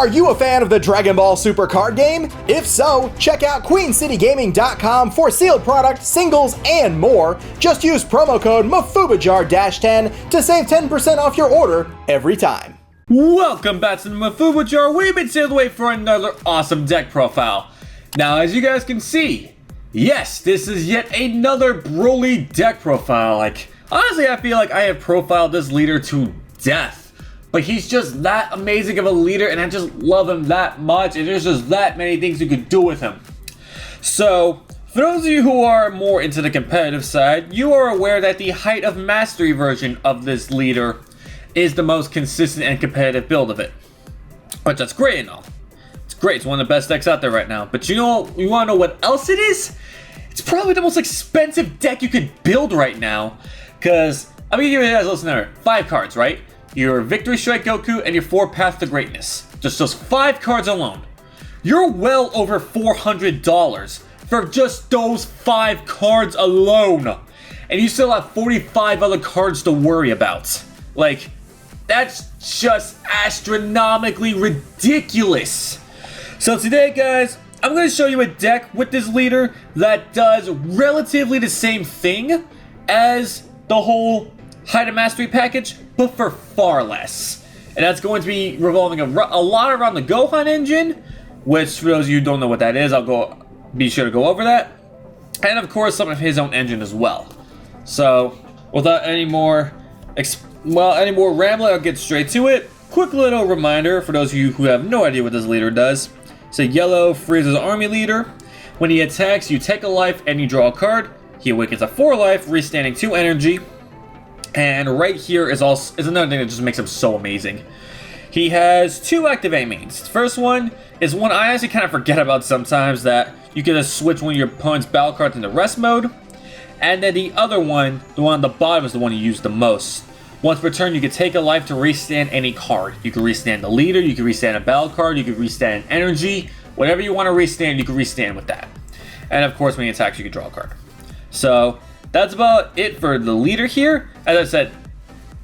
Are you a fan of the Dragon Ball Super card game? If so, check out QueenCityGaming.com for sealed product, singles, and more. Just use promo code MafubaJar-10 to save 10% off your order every time. Welcome back to the Mafuba Jar. We've been sailed away for another awesome deck profile. Now, as you guys can see, yes, this is yet another Broly deck profile. Honestly, I feel like I have profiled this leader to death. But he's just that amazing of a leader, and I just love him that much, and there's just that many things you could do with him. So, for those of you who are more into the competitive side, you are aware that the Height of Mastery version of this leader is the most consistent and competitive build of it. But that's great and all. It's great, it's one of the best decks out there right now. But you wanna know what else it is? It's probably the most expensive deck you could build right now. Cause, I'm gonna give you guys a little scenario. 5 cards, right? Your Victory Strike Goku and your 4 Path to Greatness. Just those 5 cards alone. You're well over $400 for just those 5 cards alone. And you still have 45 other cards to worry about. That's just astronomically ridiculous. So today, guys, I'm going to show you a deck with this leader that does relatively the same thing as the whole Height of Mastery package, but for far less. And that's going to be revolving a lot around the Gohan engine, which for those of you who don't know what that is, I'll be sure to go over that. And of course, some of his own engine as well. So, without any more rambling, I'll get straight to it. Quick little reminder for those of you who have no idea what this leader does. So yellow, Frieza's army leader. When he attacks, you take a life and you draw a card. He awakens at 4 life, restanding 2 energy. And right here is another thing that just makes him so amazing. He has 2 active A mains. The first one is one I actually kind of forget about sometimes, that you can just switch one of your opponent's battle cards into rest mode. And then the other one, the one on the bottom, is the one you use the most. Once per turn, you can take a life to restand any card. You can restand the leader, you can restand a battle card, you can restand energy. Whatever you want to restand, you can restand with that. And of course, when he attacks, you can draw a card. So that's about it for the leader here. As I said,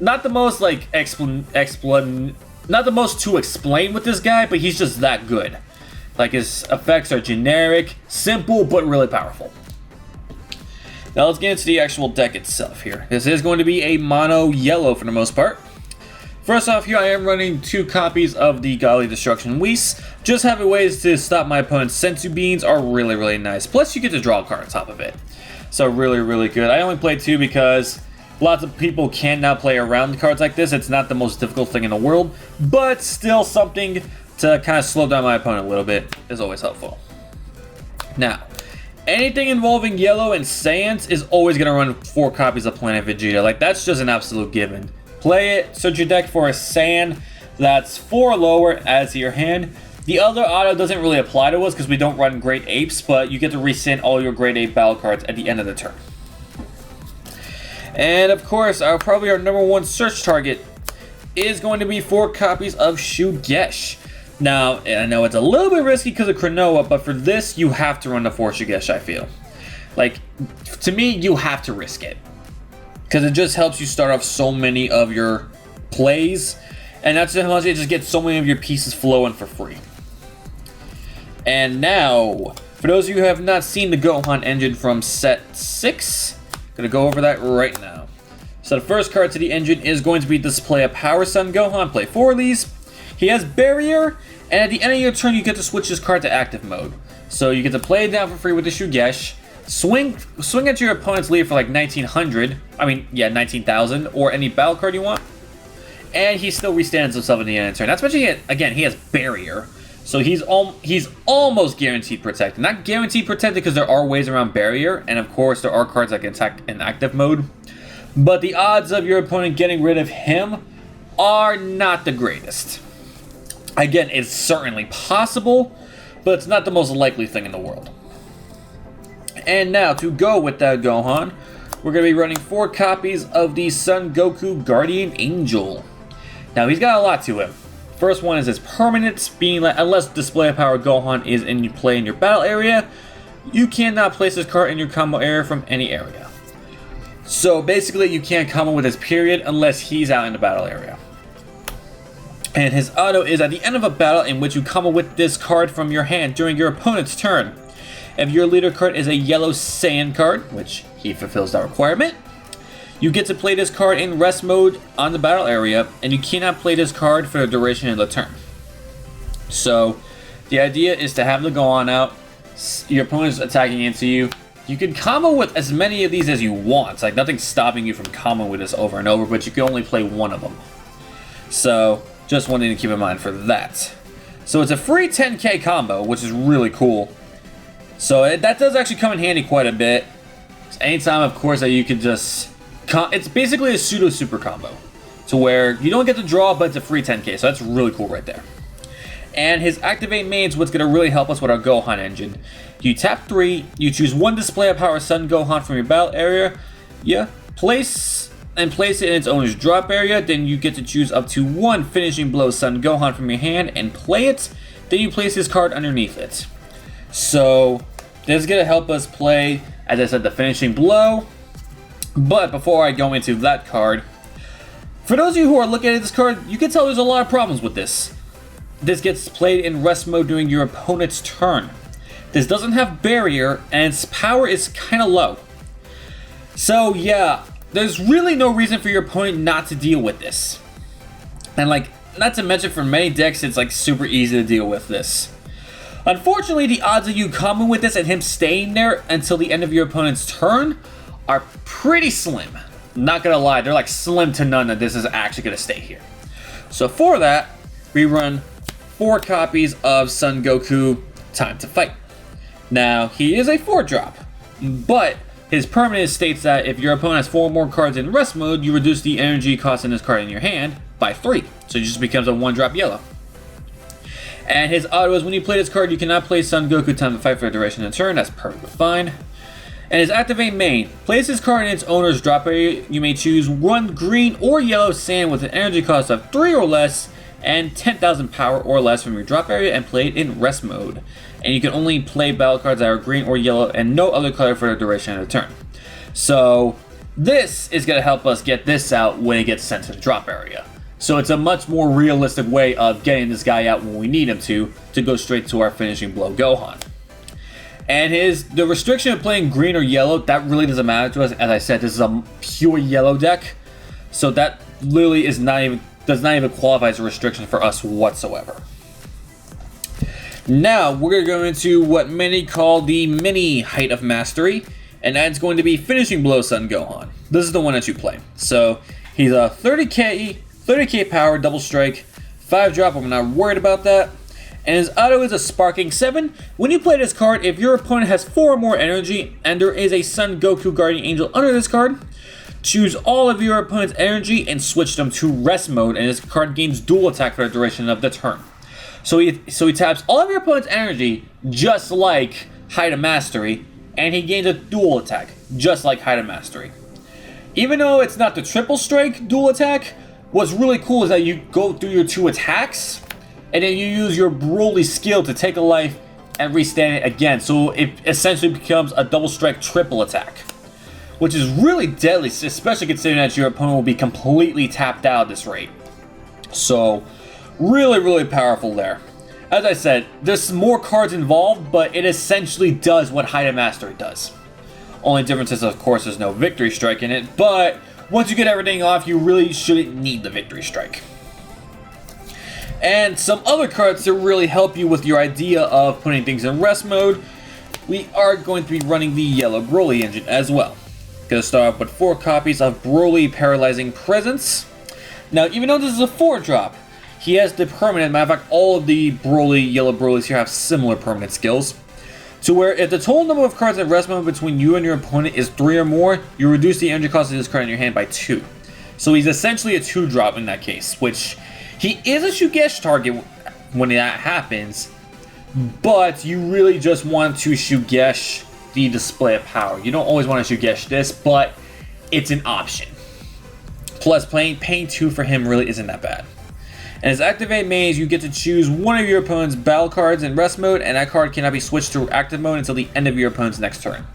not the most not the most to explain with this guy, but he's just that good. His effects are generic, simple, but really powerful. Now let's get into the actual deck itself here. This is going to be a mono yellow for the most part. First off here, I am running 2 copies of the Godly Destruction Whis. Just having ways to stop my opponent's Senzu Beans are really, really nice. Plus you get to draw a card on top of it. So really, really good. I only played 2 because lots of people can now play around cards like this. It's not the most difficult thing in the world, but still something to kind of slow down my opponent a little bit is always helpful. Now, anything involving yellow and Saiyans is always going to run 4 copies of Planet Vegeta. That's just an absolute given. Play it, search your deck for a Saiyan that's 4 or lower, adds to your hand. The other auto doesn't really apply to us because we don't run Great Apes, but you get to resend all your Great Ape battle cards at the end of the turn. And of course, probably our number 1 search target is going to be 4 copies of Shugesh. Now, I know it's a little bit risky because of Cronoa, but for this, you have to run the 4 Shugesh, I feel. To me, you have to risk it. Because it just helps you start off so many of your plays, and that's just how it just gets so many of your pieces flowing for free. And now, for those of you who have not seen the Gohan engine from set 6, I'm going to go over that right now. So the first card to the engine is going to be Display a Power Sun Gohan. Play 4 of these. He has Barrier, and at the end of your turn, you get to switch this card to active mode. So you get to play it down for free with the Shugesh. Swing at your opponent's lead for 19,000, or any battle card you want. And he still restands himself at the end of the turn. That's what he has Barrier. So he's almost guaranteed protected. Not guaranteed protected because there are ways around Barrier, and of course there are cards that can attack in active mode. But the odds of your opponent getting rid of him are not the greatest. Again, it's certainly possible, but it's not the most likely thing in the world. And now, to go with that Gohan, we're going to be running 4 copies of the Son Goku Guardian Angel. Now, he's got a lot to him. First one is his permanence, being that unless Display of Power Gohan is in play in your battle area, you cannot place this card in your combo area from any area. So basically, you can't combo with his period unless he's out in the battle area. And his auto is at the end of a battle in which you combo with this card from your hand during your opponent's turn. If your leader card is a yellow sand card, which he fulfills that requirement, you get to play this card in rest mode on the battle area, and you cannot play this card for the duration of the turn. So, the idea is to have the Gohan out, your opponent's attacking into you. You can combo with as many of these as you want. It's like nothing's stopping you from comboing with this over and over, but you can only play one of them. So, just one thing to keep in mind for that. So it's a free 10k combo, which is really cool. So that does actually come in handy quite a bit. Anytime, of course, that you can just... It's basically a pseudo super combo. To where you don't get to draw, but it's a free 10k. So that's really cool right there. And his activate main is what's going to really help us with our Gohan engine. You tap 3, you choose one display of Power Sun Gohan from your battle area. Yeah, place it in its owner's drop area. Then you get to choose up to one finishing blow Sun Gohan from your hand and play it. Then you place this card underneath it. So this is going to help us play, as I said, the finishing blow. But before I go into that card, for those of you who are looking at this card, you can tell there's a lot of problems with this. This gets played in rest mode during your opponent's turn. This doesn't have barrier, and its power is kind of low. So yeah, there's really no reason for your opponent not to deal with this. And like, not to mention for many decks, it's like super easy to deal with this. Unfortunately, the odds of you comboing with this and him staying there until the end of your opponent's turn are pretty slim. Not gonna lie, they're like slim to none that this is actually gonna stay here. So for that, we run 4 copies of Son Goku Time to Fight. Now, he is a 4-drop, but his permanent states that if your opponent has 4 more cards in rest mode, you reduce the energy cost in this card in your hand by 3. So it just becomes a 1-drop yellow. And his auto is when you play this card, you cannot play Son Goku Time to Fight for the duration of the turn. That's perfectly fine. And his activate main, place this card in its owner's drop area. You may choose one green or yellow sand with an energy cost of 3 or less and 10,000 power or less from your drop area and play it in rest mode. And you can only play battle cards that are green or yellow and no other color for the duration of the turn. So this is going to help us get this out when it gets sent to the drop area. So it's a much more realistic way of getting this guy out when we need him to go straight to our finishing blow Gohan. And the restriction of playing green or yellow, that really doesn't matter to us. As I said, this is a pure yellow deck. So that literally does not even qualify as a restriction for us whatsoever. Now, we're going to go into what many call the mini height of mastery, and that's going to be finishing blow Son Gohan. This is the one that you play. So, he's a 30k power, double strike, 5-drop, I'm not worried about that. And his auto is a Sparking 7. When you play this card, if your opponent has 4 or more energy, and there is a Son Goku Guardian Angel under this card, choose all of your opponent's energy and switch them to rest mode, and this card gains dual attack for the duration of the turn. So he taps all of your opponent's energy, just like Height of Mastery, and he gains a dual attack, just like Height of Mastery. Even though it's not the triple strike dual attack, what's really cool is that you go through your 2 attacks, and then you use your Broly skill to take a life and restand it again. So it essentially becomes a double strike triple attack, which is really deadly, especially considering that your opponent will be completely tapped out at this rate. So really, really powerful there. As I said, there's more cards involved, but it essentially does what Height of Mastery does. Only difference is, of course, there's no Victory Strike in it, but once you get everything off, you really shouldn't need the Victory Strike. And some other cards to really help you with your idea of putting things in rest mode, we are going to be running the yellow Broly engine as well. Gonna start off with 4 copies of Broly Paralyzing Presence. Now, even though this is a 4-drop, he has the permanent. Matter of fact, all of the yellow Brolys here have similar permanent skills. To where if the total number of cards in rest mode between you and your opponent is 3 or more, you reduce the energy cost of this card in your hand by 2. So he's essentially a 2-drop in that case, which he is a Shugesh target when that happens, but you really just want to Shugesh the display of power. You don't always want to Shugesh this, but it's an option. Plus, paying 2 for him really isn't that bad. And his activate main, you get to choose one of your opponent's battle cards in rest mode, and that card cannot be switched to active mode until the end of your opponent's next turn.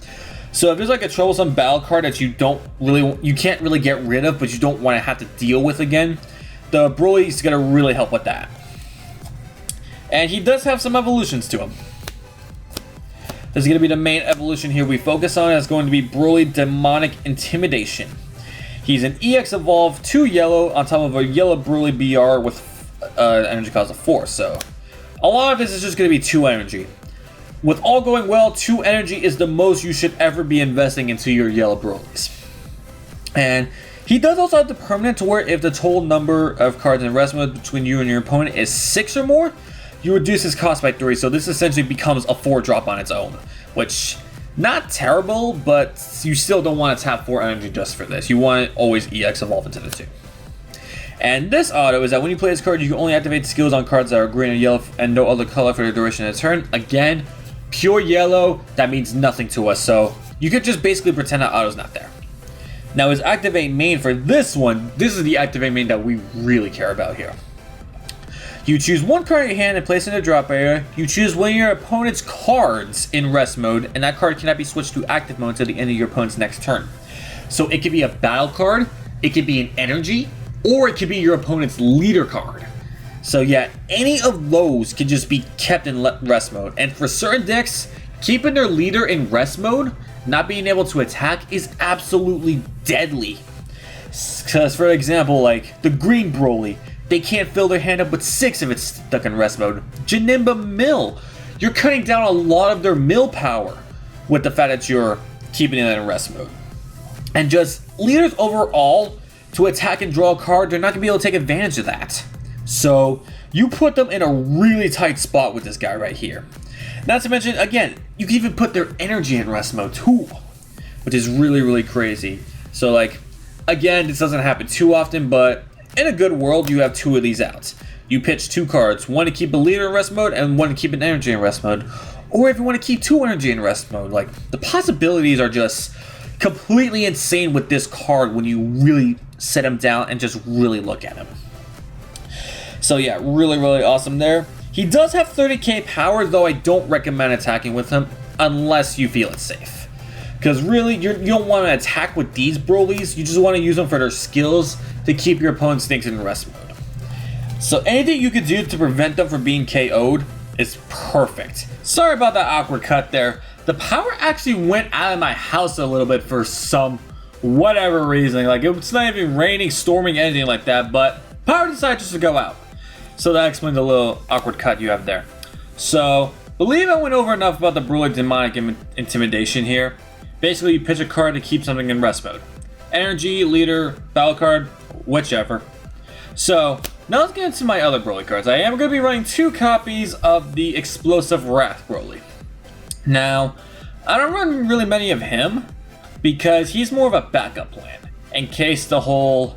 So if there's like a troublesome battle card that you can't really get rid of, but you don't want to have to deal with again, the Broly is going to really help with that. And he does have some evolutions to him. This is going to be the main evolution here we focus on. It's going to be Broly Demonic Intimidation. He's an EX Evolve 2 yellow on top of a yellow Broly BR with energy cost of 4. So a lot of this is just going to be 2 energy. With all going well, 2 energy is the most you should ever be investing into your yellow Brolys. And he does also have the permanent to where if the total number of cards in rest mode between you and your opponent is 6 or more, you reduce his cost by 3. So this essentially becomes a 4-drop on its own, which not terrible, but you still don't want to tap 4 energy just for this. You want to always EX Evolve into the 2. And this auto is that when you play this card, you can only activate skills on cards that are green or yellow and no other color for the duration of the turn. Again, pure yellow, that means nothing to us, so you could just basically pretend that auto's not there. Now his activate main for this one, this is the activate main that we really care about here. You choose one card in your hand and place it in the drop area. You choose one of your opponent's cards in rest mode, and that card cannot be switched to active mode until the end of your opponent's next turn. So it could be a battle card, it could be an energy, or it could be your opponent's leader card. So yeah, any of those can just be kept in rest mode. And for certain decks, keeping their leader in rest mode, not being able to attack, is absolutely deadly. Because for example, like the green Broly, they can't fill their hand up with 6 if it's stuck in rest mode. Janemba Mill, you're cutting down a lot of their mill power with the fact that you're keeping it in rest mode. And just leaders overall, to attack and draw a card, they're not going to be able to take advantage of that. So you put them in a really tight spot with this guy right here. Not to mention, again, you can even put their energy in rest mode too, which is really, really crazy. So like, again, this doesn't happen too often, but in a good world, you have 2 of these out. You pitch 2 cards, one to keep a leader in rest mode and one to keep an energy in rest mode. Or if you want to keep 2 energy in rest mode, like the possibilities are just completely insane with this card when you really set him down and just really look at him. So yeah, really, really awesome there. He does have 30k power, though I don't recommend attacking with him unless you feel it's safe. Because really, you don't want to attack with these Brolys, you just want to use them for their skills to keep your opponent's things in rest mode. So anything you could do to prevent them from being KO'd is perfect. Sorry about that awkward cut there. The power actually went out of my house a little bit for some whatever reason. Like, it's not even raining, storming, anything like that, but power decided just to go out. So that explains the little awkward cut you have there. So, believe I went over enough about the Broly Demonic Intimidation here. Basically, you pitch a card to keep something in rest mode. Energy, leader, battle card, whichever. So, now let's get into my other Broly cards. I am going to be running 2 copies of the Explosive Wrath Broly. Now, I don't run really many of him, because he's more of a backup plan. In case the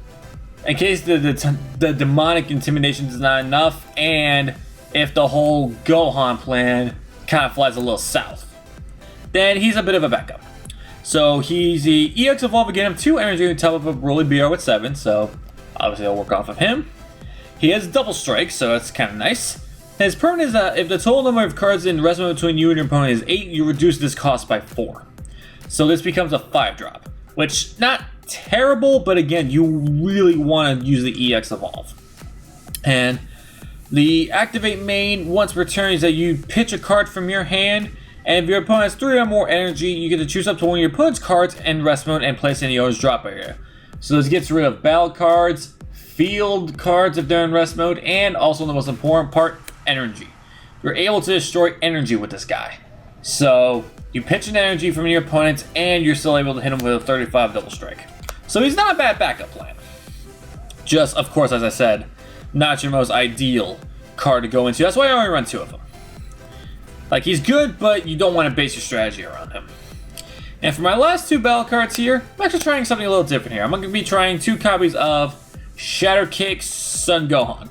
demonic intimidation is not enough, and if the whole Gohan plan kind of flies a little south, then he's a bit of a backup. So he's the EX Evolve again of 2 energy on top of a Broly BR with 7, so obviously I'll work off of him. He has double strike, so that's kind of nice. His permanent is that if the total number of cards in rest mode between you and your opponent is 8, you reduce this cost by 4. So this becomes a 5-drop, which not terrible, but again, you really want to use the EX Evolve. And the activate main once returns that you pitch a card from your hand, and if your opponent has 3 or more energy, you get to choose up to one of your opponent's cards in rest mode and place it in the owner's drop area. So this gets rid of battle cards, field cards if they're in rest mode, and also the most important part, energy. You're able to destroy energy with this guy. So you pitch an energy from your opponent, and you're still able to hit him with a 35 double strike. So he's not a bad backup plan. Just, of course, as I said, not your most ideal card to go into. That's why I only run 2 of them. Like, he's good, but you don't want to base your strategy around him. And for my last 2 battle cards here, I'm actually trying something a little different here. I'm going to be trying 2 copies of Shatter Cake Son Gohan.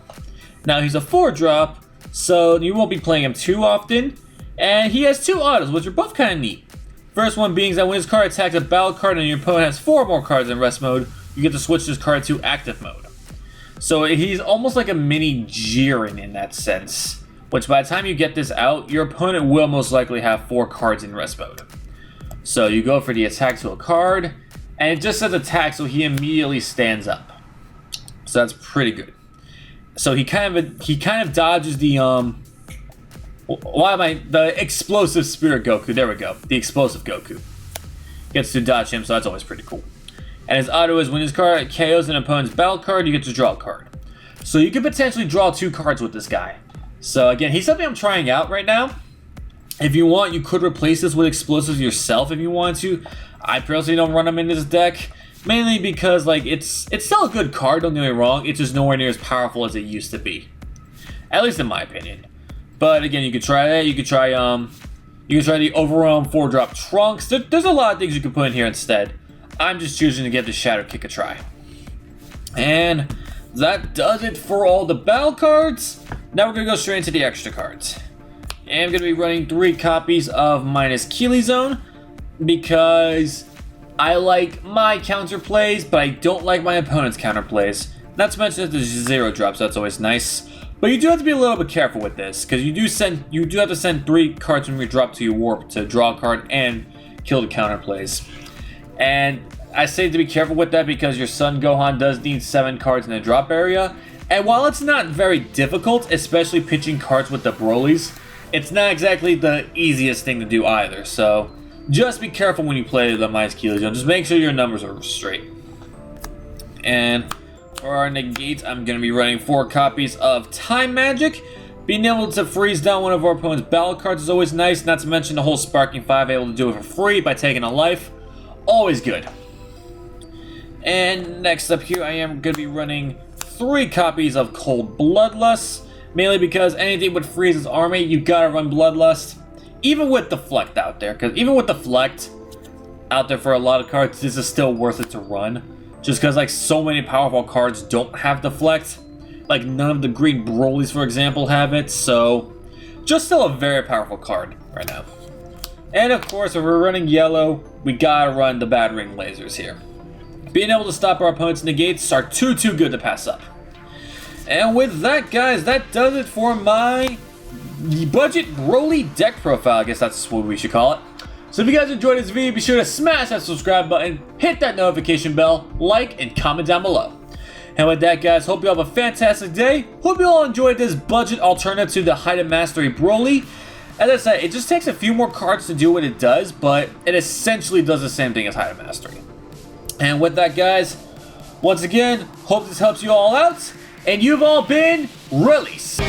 Now, he's a 4-drop, so you won't be playing him too often. And he has 2 autos, which are both kind of neat. First one being that when his card attacks a battle card and your opponent has 4 more cards in rest mode, you get to switch this card to active mode. So he's almost like a mini Jiren in that sense, which by the time you get this out, your opponent will most likely have 4 cards in rest mode. So you go for the attack to a card, and it just says attack, so he immediately stands up. So that's pretty good. So he kind of dodges the the explosive spirit Goku. There we go. The explosive Goku gets to dodge him, so that's always pretty cool. And his auto is when his card KOs an opponent's battle card, you get to draw a card. So you could potentially draw 2 cards with this guy. So again, he's something I'm trying out right now. If you want, you could replace this with explosives yourself if you want to. I personally don't run him in this deck, mainly because like it's still a good card, don't get me wrong. It's just nowhere near as powerful as it used to be. At least in my opinion. But again, you could try that. You could try the Overwhelm 4-drop Trunks. There's a lot of things you could put in here instead. I'm just choosing to give the Shadow Kick a try. And that does it for all the battle cards. Now we're going to go straight into the extra cards. And I'm going to be running 3 copies of minus Keely Zone because I like my counter plays, but I don't like my opponent's counter plays. Not to mention that there's 0 drops, so that's always nice. But you do have to be a little bit careful with this, because you do have to send 3 cards from your drop to your warp to draw a card and kill the counter plays. And I say to be careful with that because your Son Gohan does need 7 cards in the drop area. And while it's not very difficult, especially pitching cards with the Brolys, it's not exactly the easiest thing to do either. So just be careful when you play the minus Keely Zone. Just make sure your numbers are straight. And for our negates, I'm going to be running 4 copies of Time Magic. Being able to freeze down one of our opponent's battle cards is always nice. Not to mention the whole Sparking 5, able to do it for free by taking a life. Always good. And next up here, I am going to be running 3 copies of Cold Bloodlust. Mainly because anything with Frieza's army, you gotta run Bloodlust. Even with Deflect out there. Because even with Deflect out there for a lot of cards, this is still worth it to run. Just because like so many powerful cards don't have Deflect. Like none of the green Brolys, for example, have it. So just still a very powerful card right now. And of course, if we're running yellow, we gotta run the Battering Lasers here. Being able to stop our opponent's negates are too good to pass up. And with that, guys, that does it for my budget Broly deck profile. I guess that's what we should call it. So if you guys enjoyed this video, be sure to smash that subscribe button, hit that notification bell, like, and comment down below. And with that, guys, hope you have a fantastic day. Hope you all enjoyed this budget alternative to the Height of Mastery Broly. As I said, it just takes a few more cards to do what it does, but it essentially does the same thing as Height of Mastery. And with that, guys, once again, hope this helps you all out. And you've all been released.